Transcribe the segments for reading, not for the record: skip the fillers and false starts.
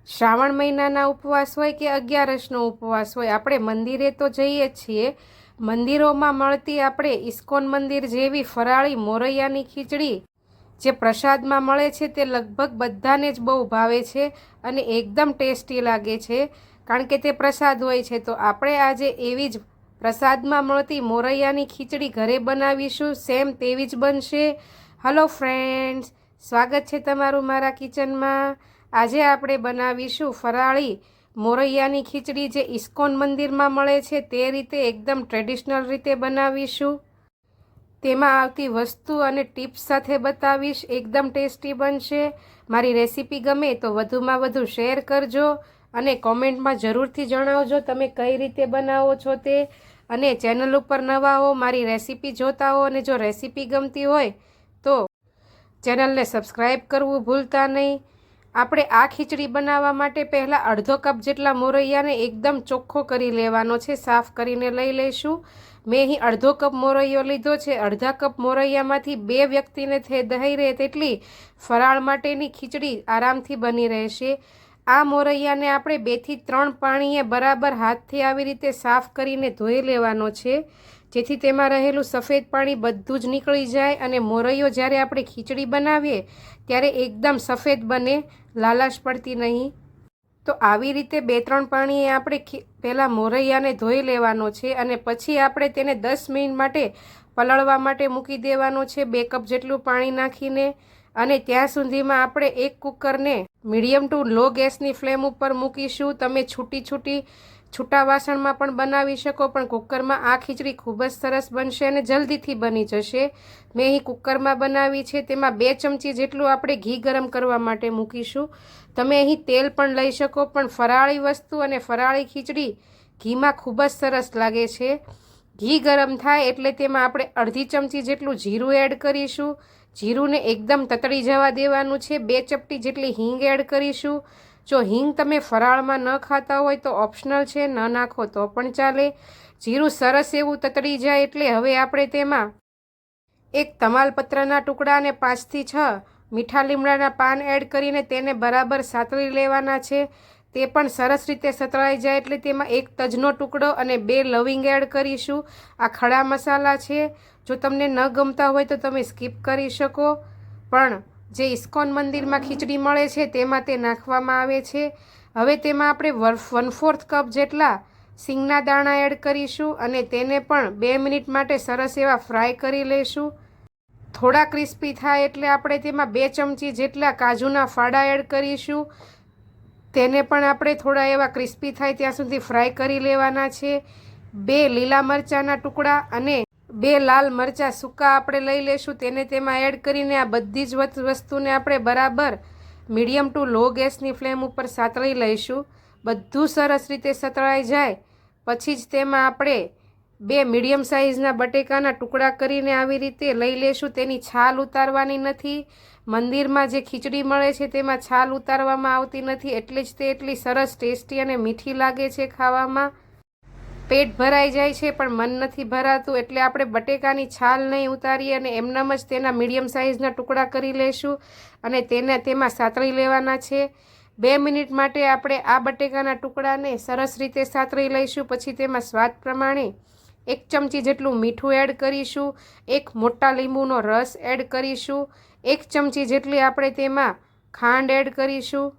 શ્રાવણ મહિનાના ઉપવાસ હોય કે 11નો ઉપવાસ હોય, આપણે મંદિરે તો જઈએ જ છીએ. મંદિરોમાં મળતી આપણે ઇસ્કોન મંદિર જેવી ફરાળી મોરૈયાની ખીચડી જે પ્રસાદમાં મળે છે તે લગભગ બધાને જ બહુ ભાવે છે અને એકદમ ટેસ્ટી લાગે છે, કારણ કે તે પ્રસાદ હોય છે. તો આપણે આજે એવી જ પ્રસાદમાં મળતી મોરૈયાની ખીચડી ઘરે બનાવીશું. સેમ તેવી જ બનશે. હલો ફ્રેન્ડ્સ, સ્વાગત છે તમારું મારા કિચનમાં. આજે આપણે બનાવીશું ફરાળી મોરૈયાની ખીચડી જે ઇસ્કોન મંદિરમાં મળે છે તે રીતે, એકદમ ટ્રેડિશનલ રીતે બનાવીશું. તેમાં આવતી વસ્તુ અને ટિપ્સ સાથે બતાવીશ. એકદમ ટેસ્ટી બનશે. મારી રેસીપી ગમે તો વધુમાં વધુ શેર કરજો અને કોમેન્ટમાં જરૂરથી જણાવજો તમે કઈ રીતે બનાવો છો તે. અને ચેનલ ઉપર નવા હો, મારી રેસીપી જોતા હો અને જો રેસીપી ગમતી હોય તો ચેનલને સબસ્ક્રાઈબ કરવું ભૂલતા નહીં. આપણે આ ખીચડી બનાવવા માટે પહેલાં અડધો કપ જેટલા મોરૈયાને એકદમ ચોખ્ખો કરી લેવાનો છે, સાફ કરીને લઈ લઈશું. મેં અહીં અડધો કપ મોરૈયો લીધો છે. અડધા કપ મોરૈયામાંથી 2 વ્યક્તિને દહીં રહે તેટલી ફરાળ માટેની ખીચડી આરામથી બની રહેશે. આ મોરૈયાને આપણે 2 થી 3 પાણીએ બરાબર હાથથી આવી રીતે સાફ કરીને ધોઈ લેવાનો છે, જેથી તેમાં રહેલું સફેદ પાણી બધું જ નીકળી જાય અને મોરૈયો જ્યારે આપણે ખીચડી બનાવીએ ત્યારે એકદમ સફેદ બને, લાલાશ પડતી નહીં. તો આવી રીતે 2-3 પાણીએ આપણે પહેલાં મોરૈયાને ધોઈ લેવાનો છે અને પછી આપણે તેને 10 મિનિટ માટે પલળવા માટે મૂકી દેવાનો છે, 2 કપ જેટલું પાણી નાખીને. અને ત્યાં સુધીમાં આપણે એક કુકરને મીડિયમ ટુ લો ગેસની ફ્લેમ ઉપર મૂકીશું. તમે છૂટા વાસણમાં પણ બનાવી શકો, પણ કુકરમાં આ ખીચડી ખૂબ જ સરસ બનશે અને જલ્દીથી બની જશે. મેં અહીં કુકરમાં બનાવી છે. તેમાં 2 ચમચી જેટલું આપણે ઘી ગરમ કરવા માટે મૂકીશું. તમે અહીં તેલ પણ લઈ શકો, પણ ફરાળી વસ્તુ અને ફરાળી ખીચડી ઘીમાં ખૂબ જ સરસ લાગે છે. ઘી ગરમ થાય એટલે તેમાં આપણે અડધી ચમચી જેટલું જીરું એડ કરીશું. જીરુંને એકદમ તતડી જવા દેવાનું છે. 2 ચપટી જેટલી હિંગ એડ કરીશું. જો હિંગ તમે ફરાળમાં ન ખાતા હોય તો ઓપ્શનલ છે, ન નાખો તો પણ ચાલે. જીરું સરસ એવું તતડી જાય એટલે હવે આપણે તેમાં એક તમાલપત્રના ટુકડા અને 5 થી 6 મીઠા લીમડાના પાન એડ કરીને તેને બરાબર સાતળી લેવાના છે. તે પણ સરસ રીતે સતળાઈ જાય એટલે તેમાં એક તજનો ટુકડો અને 2 લવિંગ એડ કરીશું. આ ખડા મસાલા છે. જો તમને ન ગમતા હોય તો તમે સ્કીપ કરી શકો, પણ જે ઇસ્કોન મંદિરમાં ખીચડી મળે છે તેમાં તે નાખવામાં આવે છે. હવે તેમાં આપણે 1/4 કપ જેટલા સિંગના દાણા એડ કરીશું અને તેને પણ 2 મિનિટ માટે સરસ એવા ફ્રાય કરી લઈશું. થોડા ક્રિસ્પી થાય એટલે આપણે તેમાં 2 ચમચી જેટલા કાજુના ફાડા એડ કરીશું. તેને પણ આપણે થોડા એવા ક્રિસ્પી થાય ત્યાં સુધી ફ્રાય કરી લેવાના છે. 2 લીલા મરચાંના ટુકડા અને 2 લાલ મરચાં સૂકા આપણે લઈ લઈશું. તેને તેમાં એડ કરીને આ બધી જ વસ્તુને આપણે બરાબર મીડિયમ ટુ લો ગેસની ફ્લેમ ઉપર સાતળી લઈશું. બધું સરસ રીતે સતળાઈ જાય પછી જ તેમાં આપણે 2 મીડિયમ સાઇઝના બટેકાના ટુકડા કરીને આવી રીતે લઈ લેશું. તેની છાલ ઉતારવાની નથી. મંદિરમાં જે ખીચડી મળે છે તેમાં છાલ ઉતારવામાં આવતી નથી, એટલે જ તે એટલી સરસ ટેસ્ટી અને મીઠી લાગે છે ખાવામાં. પેટ ભરાઈ જાય છે પણ મન નથી ભરાતું, એટલે આપણે બટેકાની છાલ નહીં ઉતારીએ અને એમનેમ જ તેના મીડિયમ સાઇઝના ટુકડા કરી લઈશું અને તેને તેમાં સાતળી લેવાના છે. 2 મિનિટ માટે આપણે આ બટેકાના ટુકડાને સરસ રીતે સાતળી લઈશું. પછી તેમાં સ્વાદ પ્રમાણે 1 ચમચી જેટલું મીઠું એડ કરીશું. 1 મોટા લીંબુનો રસ એડ કરીશું. 1 ચમચી જેટલી આપણે તેમાં ખાંડ એડ કરીશું.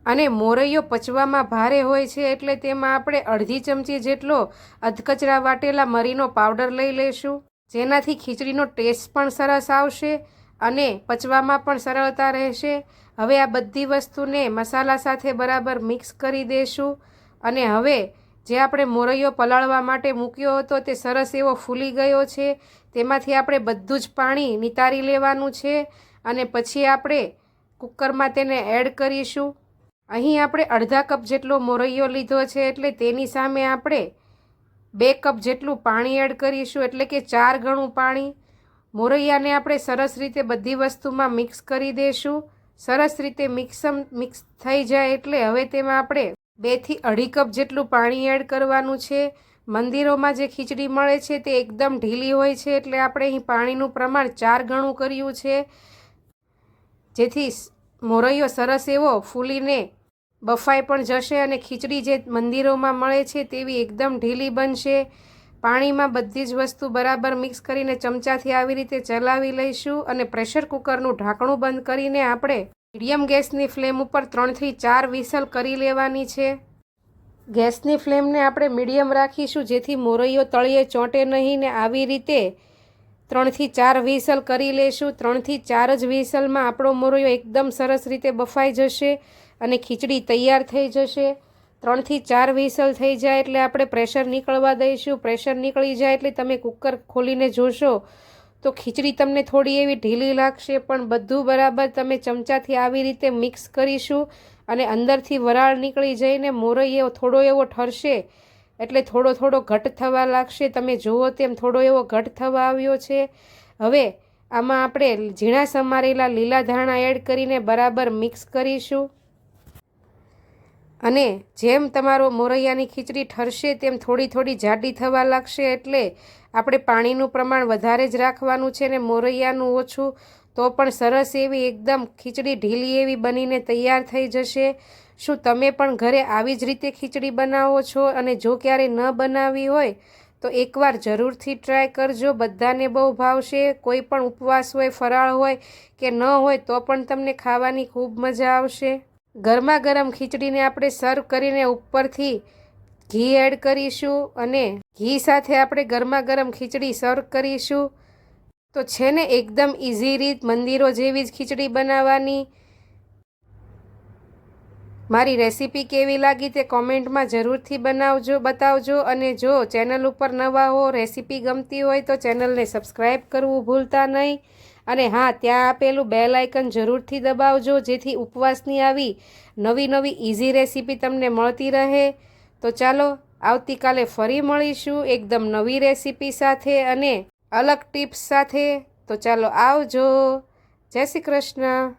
અને મોરૈયો પચવામાં ભારે હોય છે એટલે તેમાં આપણે અડધી ચમચી જેટલો અધકચરા વાટેલા મરીનો પાવડર લઈ લઈશું, જેનાથી ખીચડીનો ટેસ્ટ પણ સરસ આવશે અને પચવામાં પણ સરળતા રહેશે. હવે આ બધી વસ્તુને મસાલા સાથે બરાબર મિક્સ કરી દઈશું અને હવે જે આપણે મોરૈયો પલાળવા માટે મૂક્યો હતો તે સરસ એવો ફૂલી ગયો છે. તેમાંથી આપણે બધું જ પાણી નિતારી લેવાનું છે અને પછી આપણે કુકરમાં તેને એડ કરીશું. અહીં આપણે અડધા કપ જેટલો મોરૈયો લીધો છે એટલે તેની સામે આપણે 2 કપ જેટલું પાણી એડ કરીશું, એટલે કે 4 ગણું પાણી. મોરૈયાને આપણે સરસ રીતે બધી વસ્તુમાં મિક્સ કરી દઈશું. સરસ રીતે મિક્સ થઈ જાય એટલે હવે તેમાં આપણે 2 થી 2.5 કપ જેટલું પાણી એડ કરવાનું છે. મંદિરોમાં જે ખીચડી મળે છે તે એકદમ ઢીલી હોય છે એટલે આપણે અહીં પાણીનું પ્રમાણ 4 ગણું કર્યું છે, જેથી મોરૈયો સરસ એવો ફૂલીને બફાઈ પણ જશે અને ખીચડી જે મંદિરોમાં મળે છે તેવી એકદમ ઢીલી બનશે. પાણીમાં બધી જ વસ્તુ બરાબર મિક્સ કરીને ચમચાથી આવી રીતે ચલાવી લઈશું અને પ્રેશર કુકરનું ઢાંકણું બંધ કરીને આપણે મીડિયમ ગેસની ફ્લેમ ઉપર 3થી 4 વિસલ કરી લેવાની છે. ગેસની ફ્લેમને આપણે મીડિયમ રાખીશું જેથી મોરૈયો તળિયે ચોંટે નહીં ને આવી રીતે 3થી 4 વિસલ કરી લેશું. 3થી 4 જ વિસલમાં આપણો મોરૈયો એકદમ સરસ રીતે બફાઈ જશે અને ખીચડી તૈયાર થઈ જશે. 3થી 4 વિસલ થઈ જાય એટલે આપણે પ્રેશર નીકળવા દઈશું. પ્રેશર નીકળી જાય એટલે તમે કુકર ખોલીને જોશો તો ખીચડી તમને થોડી એવી ઢીલી લાગશે, પણ બધું બરાબર તમે ચમચાથી આવી રીતે મિક્સ કરીશું અને અંદરથી વરાળ નીકળી જઈને મોરૈયો થોડો એવો ઠરશે એટલે થોડો ઘટ થવા લાગશે. તમે જુઓ તેમ થોડો એવો ઘટ થવા આવ્યો છે. હવે આમાં આપણે ઝીણા સમારેલા લીલા ધાણા એડ કરીને બરાબર મિક્સ કરીશું અને જેમ તમારો મોરૈયાની ખીચડી ઠરશે તેમ થોડી જાડી થવા લાગશે એટલે આપણે પાણીનું પ્રમાણ વધારે જ રાખવાનું છે ને મોરૈયાનું ઓછું, તો પણ સરસ એવી એકદમ ખીચડી ઢીલી એવી બનીને તૈયાર થઈ જશે. શું તમે પણ ઘરે આવી જ રીતે ખીચડી બનાવો છો? અને જો ક્યારે ન બનાવી હોય તો એકવાર જરૂરથી ટ્રાય કરજો. બધાને બહુ ભાવશે. કોઈ પણ ઉપવાસ હોય, ફરાળ હોય કે ન હોય તો પણ તમને ખાવાની ખૂબ મજા આવશે. ગરમા ગરમ ખીચડીને આપણે સર્વ કરીને ઉપરથી ઘી એડ કરીશું અને ઘી સાથે આપણે ગરમા ગરમ ખીચડી સર્વ કરીશું. તો છે ને એકદમ ઇઝી રીત મંદિરો જેવી જ ખીચડી બનાવવાની. મારી રેસીપી કેવી લાગી તે કોમેન્ટમાં જરૂરથી બતાવજો અને જો ચેનલ ઉપર નવા હો, રેસીપી ગમતી હોય તો ચેનલને સબસ્ક્રાઈબ કરવું ભૂલતા નહીં. અને હા, ત્યાં આપેલું બેલ આઇકન જરૂરથી દબાવજો જેથી ઉપવાસની આવી નવી ઇઝી રેસીપી તમને મળતી રહે. તો ચાલો આવતીકાલે ફરી મળીશું એકદમ નવી રેસીપી સાથે અને અલગ ટિપ્સ સાથે. તો ચાલો આવજો. જય શ્રી કૃષ્ણ.